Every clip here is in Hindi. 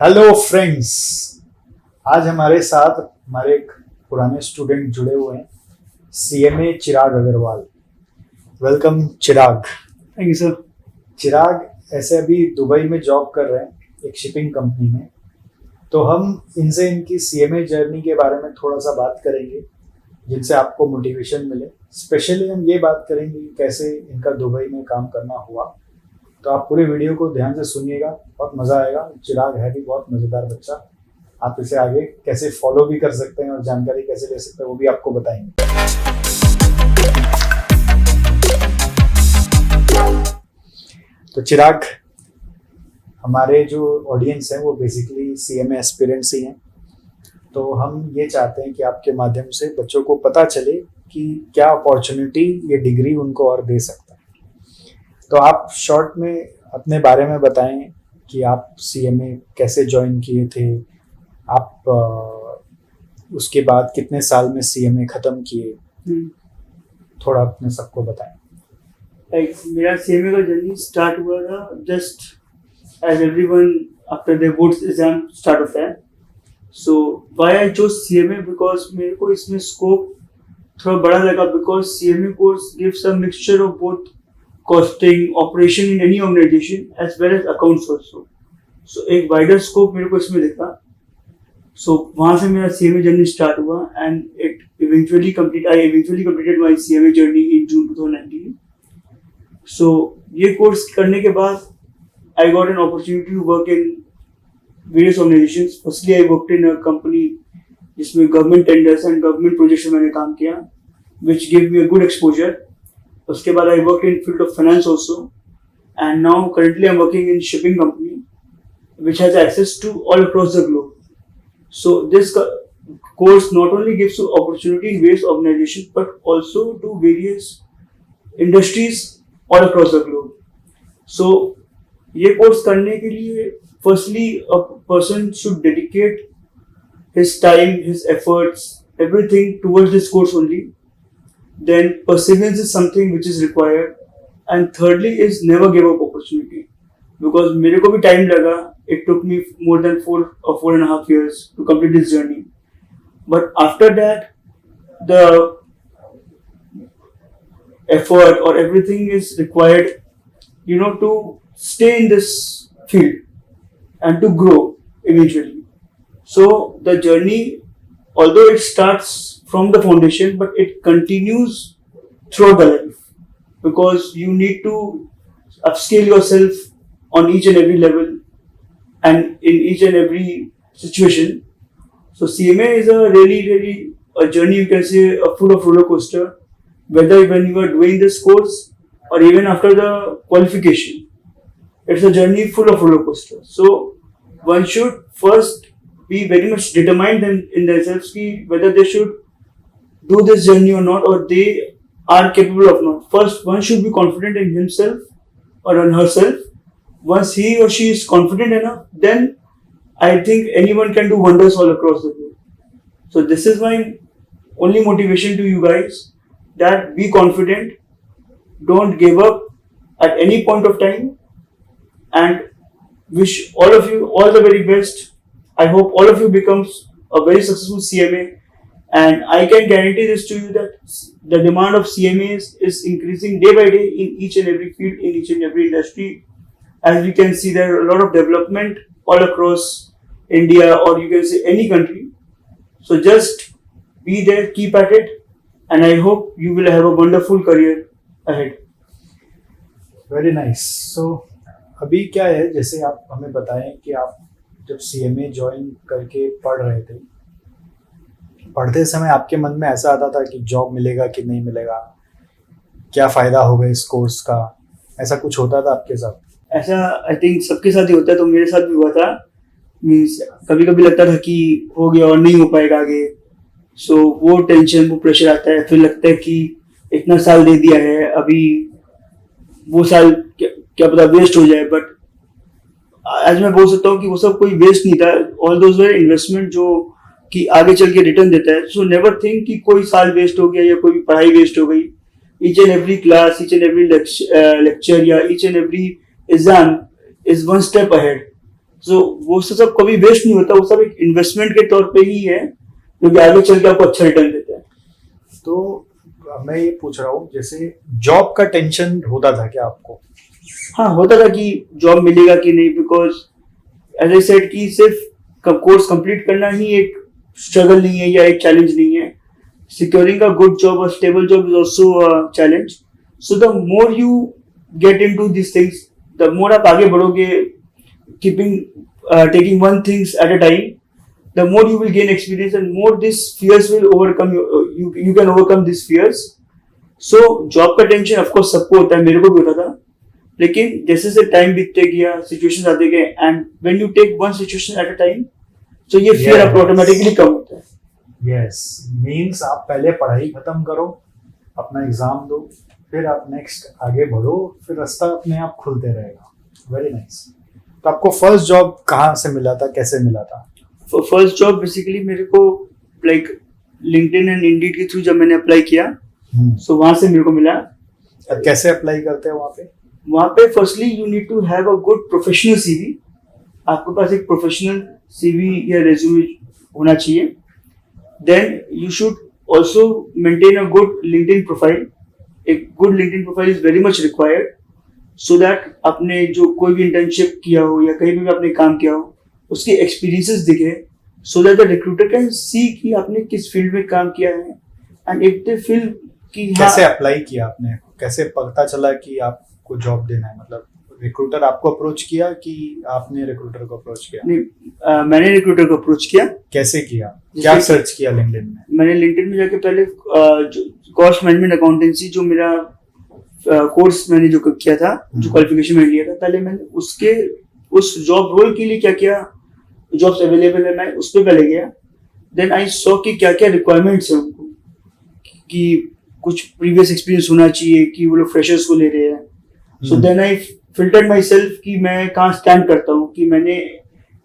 Hello friends. आज हमारे साथ हमारे एक पुराने स्टूडेंट जुड़े हुए हैं, CMA Chirag Agarwal. Welcome Chirag. Thank you sir. Chirag ऐसे अभी दुबई में जॉब कर रहे हैं एक शिपिंग कंपनी में। तो हम इनसे इनकी सीएमए जर्नी के बारे में थोड़ा सा बात करेंगे जिनसे आपको मोटिवेशन मिले। स्पेशली हम ये बात करेंगे कि कैसे इनका दुबई में काम करना हुआ। तो आप पूरे वीडियो को ध्यान से सुनिएगा, बहुत मज़ा आएगा। चिराग है भी बहुत मज़ेदार बच्चा। आप इसे आगे कैसे फॉलो भी कर सकते हैं और जानकारी कैसे ले सकते हैं वो भी आपको बताएंगे। तो चिराग, हमारे जो ऑडियंस है वो बेसिकली सीएमए एस्पिरेंट्स ही हैं। तो हम ये चाहते हैं कि आपके माध्यम से बच्चों को पता चले कि क्या अपॉर्चुनिटी ये डिग्री उनको और दे सकता है। तो आप शॉर्ट में अपने बारे में बताएं कि आप सीएमए कैसे ज्वाइन किए थे, आप उसके बाद कितने साल में सीएमए ख़त्म किए, थोड़ा अपने सबको बताएं। मेरा सीएमए का जर्नी स्टार्ट हुआ था just as everyone after the boards exam start होता है। So why I chose CMA, because मेरे को इसमें स्कोप थोड़ा बड़ा लगा, because CMA course gives a mixture of both costing, operation in any organization as well as accounts also. So एक wider scope मेरे को इसमें दिखा। So वहाँ से मेरा CMA journey start हुआ and I eventually completed my CMA journey in June 2019. So ये course करने के बाद I got an opportunity to work in various organizations. Firstly I worked in a company जिसमें government tenders and government projects में मैंने काम किया, which gave me a good exposure. उसके बाद I worked in field of finance also, and now currently I'm working in shipping company which has access to all across the globe. So this course not only gives you opportunity in various organizations but also to various industries all across the globe. So ये course करने के लिए firstly a person should dedicate his time, his efforts, everything towards this course only. Then perseverance is something which is required, and thirdly is never give up opportunity, because मेरे को भी time लगा. It took me more than 4.5 years to complete this journey, but after that the effort or everything is required, to stay in this field and to grow eventually. So the journey, although it starts from the foundation, but it continues throughout the life, because you need to upscale yourself on each and every level and in each and every situation. So CMA is a really a journey, you can say, full of roller coaster, whether when you are doing this course or even after the qualification. It's a journey full of roller coaster. So one should first be very much determined in themselves whether they should do this journey or not, or they are capable of not. First, one should be confident in himself or in herself. Once he or she is confident enough, then I think anyone can do wonders all across the world. So this is my only motivation to you guys, that be confident, don't give up at any point of time, and wish all of you all the very best. I hope all of you becomes a very successful CMA. And I can guarantee this to you, that the demand of CMAs is increasing day by day in each and every field, in each and every industry. As we can see, there are a lot of development all across India, or you can say any country. So just be there, keep at it, and I hope you will have a wonderful career ahead. Very nice. So अभी क्या है, जैसे आप हमें बताएं कि आप जब सीएमए ज्वाइन करके पढ़ रहे थे, पढ़ते समय आपके मन में ऐसा आता था कि जॉब मिलेगा कि नहीं मिलेगा, क्या फ़ायदा होगा इस कोर्स का, ऐसा कुछ होता था आपके साथ? ऐसा आई थिंक सबके साथ ही होता है, तो मेरे साथ भी हुआ था। मीन्स कभी कभी लगता था कि हो गया और नहीं हो पाएगा आगे। सो वो टेंशन, वो प्रेशर आता है, फिर लगता है कि इतना साल दे दिया है, अभी वो साल क्या पता वेस्ट हो जाए। बट आज मैं बोल सकता हूँ कि वो सब कोई वेस्ट नहीं था। ऑल दोज वर इन्वेस्टमेंट जो कि आगे चल के रिटर्न देता है। सो नेवर थिंक कि कोई साल वेस्ट हो गया या कोई पढ़ाई वेस्ट हो गई। Each and every class, each and every lecture या each and every exam is one step ahead. तो वो सब कभी वेस्ट नहीं होता, वो सब एक इन्वेस्टमेंट के तौर पे ही है जो कि आगे चल के आपको अच्छा रिटर्न देता है। तो मैं ये पूछ रहा हूँ, जैसे जॉब का टेंशन होता था क्या आपको? हाँ, होता था कि जॉब मिलेगा कि नहीं, बिकॉज एज आई सेड कि सिर्फ कोर्स कंप्लीट करना ही एक स्ट्रगल नहीं है या एक चैलेंज नहीं है। Securing a good job, a stable job is also a challenge. So the more you get into this things, the more आप आगे बढ़ोगे, keeping taking one things at a time, the more you will gain experience and more this fears will overcome you can overcome these fears. So job का टेंशन ऑफ कोर्स सबको होता है, मेरे को भी होता था, लेकिन जैसे जैसे टाइम बीतते गया, सिचुएशंस आते गए, and when you take one situation at a time, so ये फियर आपको ऑटोमेटिकली कम होता है। यस, मीन्स आप पहले पढ़ाई खत्म करो, अपना एग्जाम दो, फिर आप नेक्स्ट आगे बढ़ो, फिर रास्ता अपने आप खुलते रहेगा। Very nice. तो आपको फर्स्ट जॉब कहाँ से मिला था, कैसे मिला था? फर्स्ट जॉब बेसिकली मेरे को लाइक लिंक्डइन एंड इंडीड के थ्रू जब मैंने अप्लाई किया, सो वहां से मेरे को मिला। अब कैसे अप्लाई करते हैं वहाँ पे? वहां पे firstly you need to have a good professional CV. आपके पास एक प्रोफेशनल सीवी या रेज्यूमे होना चाहिए। Then you should also maintain a good LinkedIn profile. एक good LinkedIn profile is very much required, so that आपने जो कोई भी इंटर्नशिप किया हो या कहीं भी आपने काम किया हो उसके एक्सपीरियंसेस दिखे, so that the recruiter can see कि आपने किस फील्ड में काम किया है। एंड इफ दे फील कि कैसे अप्लाई किया आपने, कैसे पता चला कि आपको जॉब देना है? मतलब रिक्रूटर आपको अप्रोच किया कि आपने रिक्रूटर को अप्रोच किया? नहीं, मैंने रिक्रूटर को अप्रोच किया। कैसे किया, क्या सर्च किया लिंक्डइन में? मैंने लिंक्डइन में जाके पहले कॉस्ट मैनेजमेंट अकाउंटेंसी जो मेरा कोर्स मैंने जो किया था, जो क्वालिफिकेशन मैंने लिया था, पहले मैंने उसके उस जॉब रोल के लिए क्या क्या जॉब्स अवेलेबल है मैं उस पर पहले गया। देन आई सॉ कि क्या क्या रिक्वायरमेंट्स है उनको, कि कुछ प्रीवियस एक्सपीरियंस होना चाहिए, कि वो लोग फ्रेशर्स को ले रहे हैं। So then I filtered myself कि मैं कहाँ स्टैंड करता हूँ, कि मैंने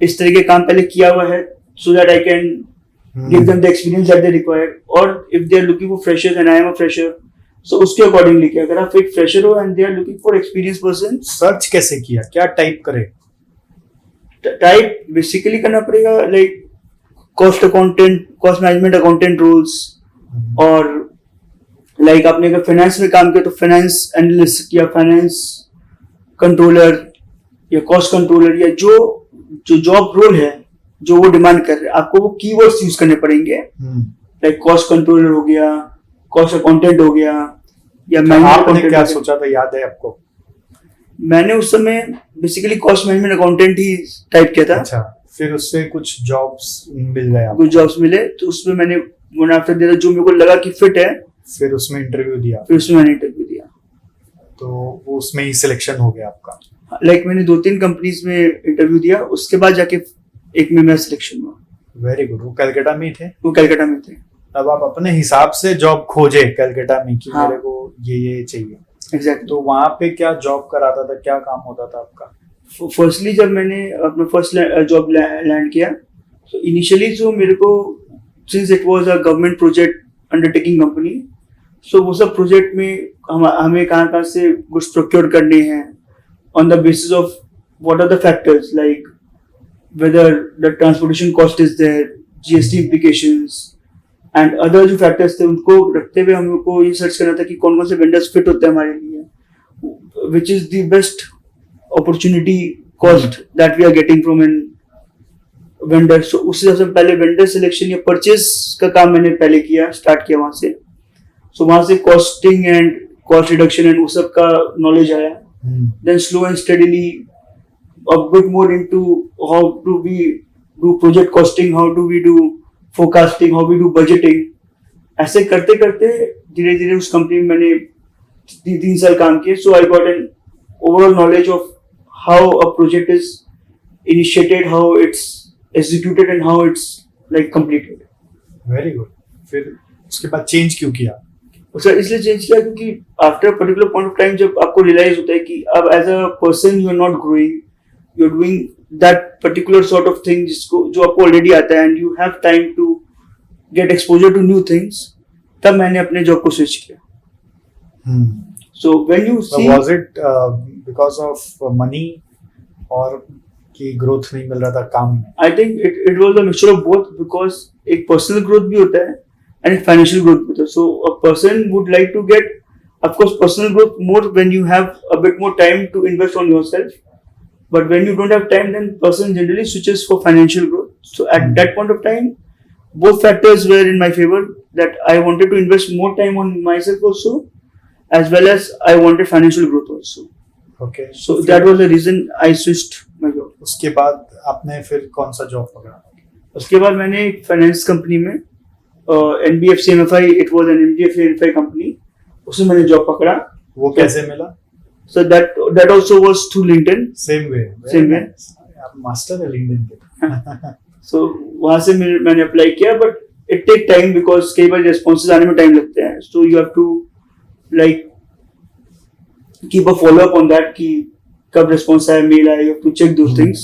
इस तरह के काम पहले किया हुआ है, so that I can give them the experience that they require. और if they are looking for freshers and I am a fresher, so उसके अकॉर्डिंगली कि अगर आप एक फ्रेशर हो and they are looking for experience person. Search कैसे किया, क्या टाइप करे? टाइप बेसिकली करना पड़ेगा like cost accountant, cost management accountant roles, और लाइक आपने अगर फाइनेंस में काम किया तो फाइनेंस एनालिस्ट या फाइनेंस कंट्रोलर या कॉस्ट कंट्रोलर, या जो जॉब रोल है जो वो डिमांड कर रहे हैं, आपको वो कीवर्ड्स यूज करने पड़ेंगे। लाइक कॉस्ट कंट्रोलर हो गया, कॉस्ट अकाउंटेंट हो गया, या आपने क्या सोचा था, याद है आपको? मैंने उस समय बेसिकली कॉस्ट मैनेजमेंट अकाउंटेंट ही टाइप किया था। अच्छा, फिर उससे कुछ जॉब्स मिल गए आपको? कुछ जॉब्स मिले, तो उसमें मैंने वन आफ्टर दिया जो मेरे को लगा कि फिट है। फिर उसमें इंटरव्यू दिया? फिर उसमें मैंने इंटरव्यू दिया, तो वो उसमें ही सिलेक्शन हो गया आपका? लाइक मैंने 2-3 कंपनीज में इंटरव्यू दिया, उसके बाद जाके एक में मेरा सिलेक्शन हुआ। Very good. वो कलकत्ता में थे? वो कलकत्ता में थे। अब आप अपने हिसाब से जॉब खोजे कलकत्ता में कि हाँ, मेरे को ये चाहिए। एग्जैक्टली। तो वहाँ पे क्या जॉब कराता था, क्या काम होता था आपका? फर्स्टली जब मैंने अपना फर्स्ट जॉब लैंड किया, तो इनिशियली जो मेरे को, since it was a government project undertaking company, so वो सब प्रोजेक्ट में हमें कहाँ से गुड्स प्रोक्योर करने हैं on the basis of what are the factors, like whether the transportation cost is there, GST implications and other जो फैक्टर्स थे, उनको रखते हुए हमको ये सर्च करना था कि कौन कौन से वेंडर्स फिट होते हैं हमारे लिए, which is the best opportunity cost that we are getting from an vendor. So उस हिसाब से पहले वेंडर सिलेक्शन या परचेज का काम मैंने पहले किया, स्टार्ट किया वहां से। सो वहां से costing and cost reduction and उस सब का नॉलेज आया। Then slow and steadily a bit more into how do we do project costing, how do we do forecasting, how we do budgeting। ऐसे करते करते धीरे धीरे उस कंपनी में मैंने 3 साल काम किए। So I got an overall knowledge of how a project is initiated, how it's executed and how it's like completed. Very good. फिर उसके बाद चेंज क्यों किया? सर इसलिए चेंज किया क्योंकि after a particular point of time जब आपको रियलाइज होता है कि अब as a person you are not growing, you are doing that particular sort of thing जिसको जो आपको ऑलरेडी आता है, and you have time to get exposure to new things, तब मैंने अपने जॉब को स्विच किया। So when you see, was it because of money, और कि ग्रोथ नहीं मिल रहा था काम में? I think it was a mixture of both because एक personal growth भी होता है and एक financial growth भी होता है. So a person would like to get, of course, personal growth more when you have a bit more time to invest on yourself. But when you don't have time, then person generally switches for financial growth. So at that point of time, both factors were in my favor. That I wanted to invest more time on myself also, as well as I wanted financial growth also. Okay, So that was the reason I switched my job. उसके बाद आपने फिर कौन सा जॉब पकड़ा? उसके बाद मैंने एक फाइनेंस कंपनी में NBFC MFI, it was an NBFC MFI company, उसमें मैंने जॉब पकड़ा. वो कैसे मिला? So that also was through LinkedIn. Same way. आप मास्टर है लिंक्डइन के. So वहां से मैंने अप्लाई किया, but it take time because कई बार रेस्पॉन्सेज आने में टाइम लगते हैं. So you have to like keep a follow up on that कि कब रेस्पॉन्स आया, मेल आया, you have to check those things.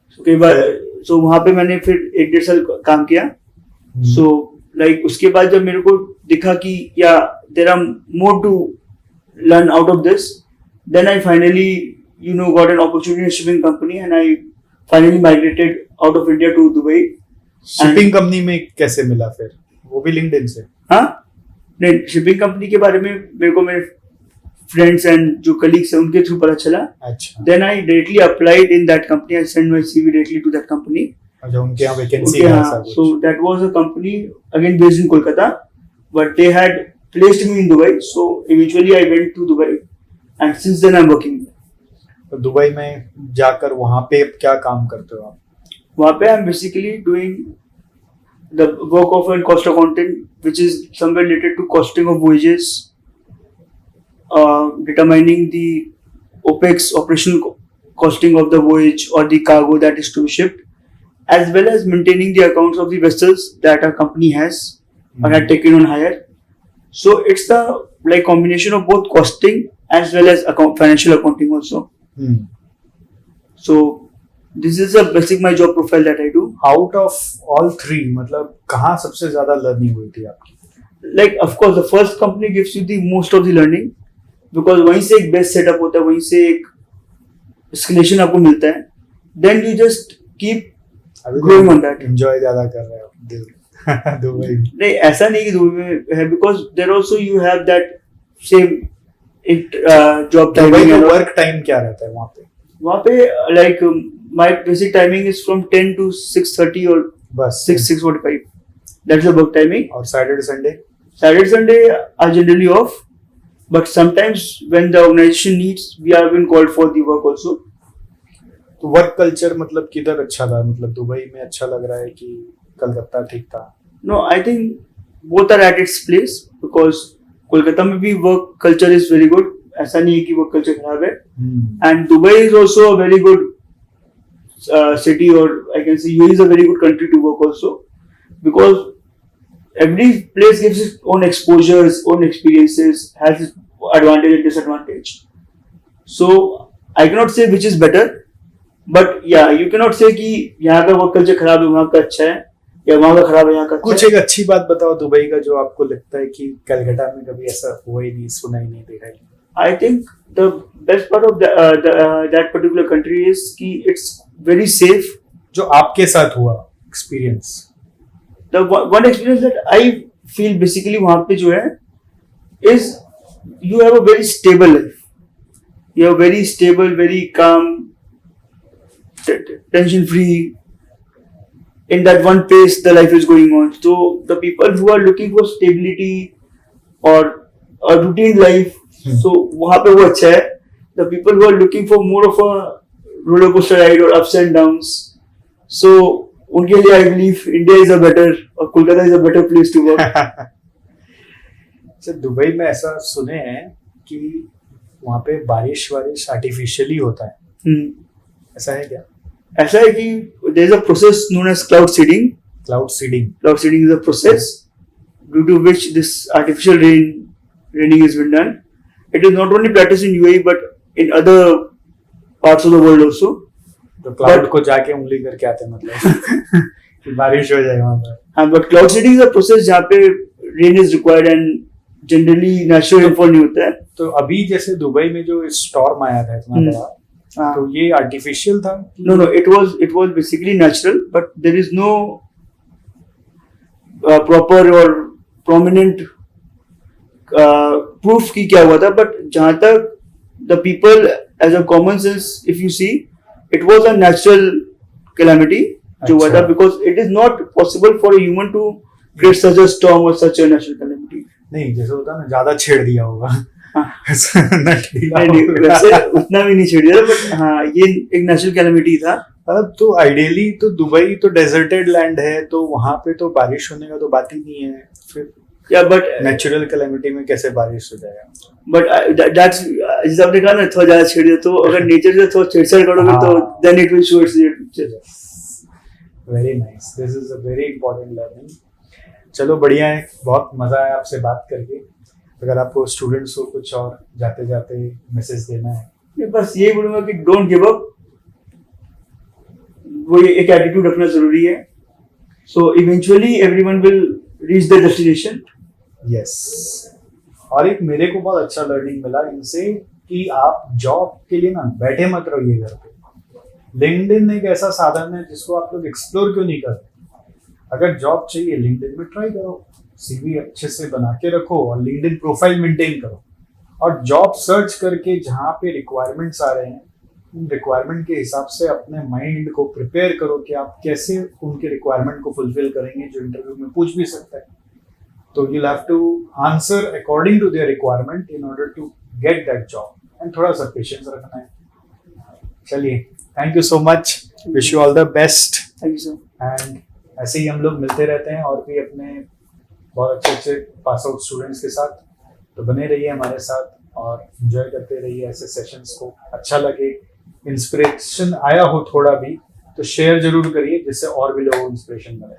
So कई बार वहां पे मैंने फिर 1-1.5 साल काम किया. सो लाइक उसके बाद जब मेरे को दिखा कि या there are more to learn out of this, then I finally got an opportunity in a shipping company and I finally migrated out of India to Dubai. Shipping company में कैसे मिला फिर? वो भी लिंक्डइन से? हाँ, नहीं, शिपिंग कंपनी के बारे में मेरे को मेरे फ्रेंड्स एंड जो कलीग्स हैं उनके थ्रू पता चला. अच्छा. Then I directly applied in that company. I sent my CV directly to that company. अच्छा, उनके यहाँ वैकेंसी Okay, है हाँ. ऐसा कुछ? So that was a company again based in Kolkata, but they had placed me in Dubai. So eventually I went to Dubai, and since then I'm working there. तो दुबई में जाकर वहाँ पे क्या काम करते हो आप? वहाँ पे I'm basically doing the work of a cost accountant, which is somewhere related to costing of voyages, determining the OPEX, operational costing of the voyage or the cargo that is to be shipped, as well as maintaining the accounts of the vessels that our company has or had taken on hire. So it's the like combination of both costing as well as financial accounting also. So this is a basic my job profile that I do. Out of all three मतलब कहाँ सबसे ज्यादा लर्निंग हुई थी आपकी? Like of course the first company gives you the most of the learning because वहीं से एक बेस सेटअप होता है, वहीं से एक escalation आपको मिलता है. Then you just keep growing on that. Enjoy ज्यादा कर रहे हो दुबई में? नहीं, ऐसा नहीं कि दुबई में है, because there also you have that same job Dubai timing. का वर्क टाइम क्या रहता है वहाँ पे? Like my basic timing is from 10 to 6:30 और बस 6:45. That's the work timing. और Saturday Sunday? Saturday Sunday are generally off, but sometimes when the organization needs, we are being called for the work also. तो वर्क कल्चर मतलब किधर अच्छा था? मतलब दुबई में अच्छा लग रहा है कि कलकत्ता ठीक था? No, I think both are at its place because Kolkata में भी work culture is very good. ऐसा नहीं है कि work culture खराब है. And Dubai is also a very good city, or I can say UAE is a very good country to work also, because every place gives its own exposures, own experiences, has its advantage and disadvantage. So I cannot say which is better, but yeah, you cannot say कि यहाँ का work culture खराब है, वहाँ का अच्छा है, या वहाँ का खराब है, यहाँ का अच्छा है. कुछ एक अच्छी बात बताओ दुबई का जो आपको लगता है कि कलकत्ता में कभी ऐसा हुआ ही नहीं, सुना ही नहीं, देखा ही नहीं. I think the best part of that particular country is कि it's very safe. जो आपके साथ हुआ experience? The one experience that I feel basically वहाँ पे जो है is you have a very stable life. You have very stable, very calm, tension free. In that one pace, the life is going on. So the people who are looking for stability or a routine life, so वहाँ पे वो अच्छा है. The people who are looking for more of a roller coaster ride or ups and downs, so उनके लिए I believe India is a better or Kolkata is a better place to work. Sir Dubai में ऐसा सुने हैं कि वहाँ पे बारिश आर्टिफिशियली होता है, ऐसा है क्या? ऐसा है कि there is a process known as cloud seeding. Cloud seeding? Cloud seeding is a process due to which this artificial raining is been done. It is not only practiced in UAE but in other parts of the world also. तो क्लाउड को जाके उंगली करके आते हैं मतलब कि बारिश हो जाए वहाँ पर? हाँ, but cloud seeding is a process जहाँ पे rain is required and generally natural rainfall नहीं होता है. तो अभी जैसे दुबई में जो स्टॉर्म आया था इतना बड़ा, तो ये आर्टिफिशियल था? No, no, it was basically natural, but there is no proper or prominent proof कि क्या हुआ था. But जहाँ तक the people as a common sense, if you see, it was a natural calamity जो हुआ था, अच्छा. because it is not possible for a human to create such a storm or such a natural calamity. नहीं, जैसे होता है ना, ज्यादा छेड़ दिया होगा. हाँ. नट ढीला नहीं, होगा. वैसे उतना भी नहीं छेड़ दिया, बट हाँ, ये एक नेचुरल कैलेमिटी था. मतलब तो आइडियली तो दुबई तो डेजर्टेड लैंड है, तो वहां पे तो बारिश होने का तो बात ही नहीं है. फिर या बट नेचुरल कैलेमिटी में कैसे बारिश हो जाएगा? बट दैट्स जैसे आपने कहा ना, थोड़ा ज्यादा छेड़ दिया, तो अगर नेचर से थोड़ा छेड़छाड़ करोगे तो then it will show its picture. Very nice, this is a very important learning. चलो बढ़िया है, बहुत मजा आया आपसे बात करके. अगर आपको स्टूडेंट्स को कुछ और जाते जाते मैसेज देना है? मैं बस ये बोलूंगा कि डोंट गिव अप. वो एक एटीट्यूड रखना जरूरी है. So eventually everyone will reach the destination. Yes. और एक मेरे को बहुत अच्छा लर्निंग मिला इनसे कि आप जॉब के लिए ना बैठे मत रहिए घर पे. लिंक्डइन एक ऐसा साधन है जिसको आप लोग एक्सप्लोर क्यों नहीं करते? अगर जॉब चाहिए लिंक्डइन में ट्राई करो, सीवी अच्छे से बना के रखो और लिंक्डइन प्रोफाइल मेंटेन करो. और जॉब सर्च करके जहाँ पे रिक्वायरमेंट्स आ रहे हैं, उन रिक्वायरमेंट के हिसाब से अपने माइंड को प्रिपेयर करो कि आप कैसे उनके रिक्वायरमेंट को फुलफिल करेंगे, जो इंटरव्यू में पूछ भी सकता है. तो you have to answer according to their requirement in order to get that job. And थोड़ा सा पेशेंस रखना है. चलिए, thank you so much, wish you all the best. Thank you sir. And ऐसे ही हम लोग मिलते रहते हैं और भी अपने बहुत अच्छे अच्छे पास आउट स्टूडेंट्स के साथ. तो बने रहिए हमारे साथ और एंजॉय करते रहिए ऐसे सेशंस को. अच्छा लगे, इंस्पिरेशन आया हो थोड़ा भी, तो शेयर जरूर करिए जिससे और भी लोगों को इंस्पिरेशन मिले.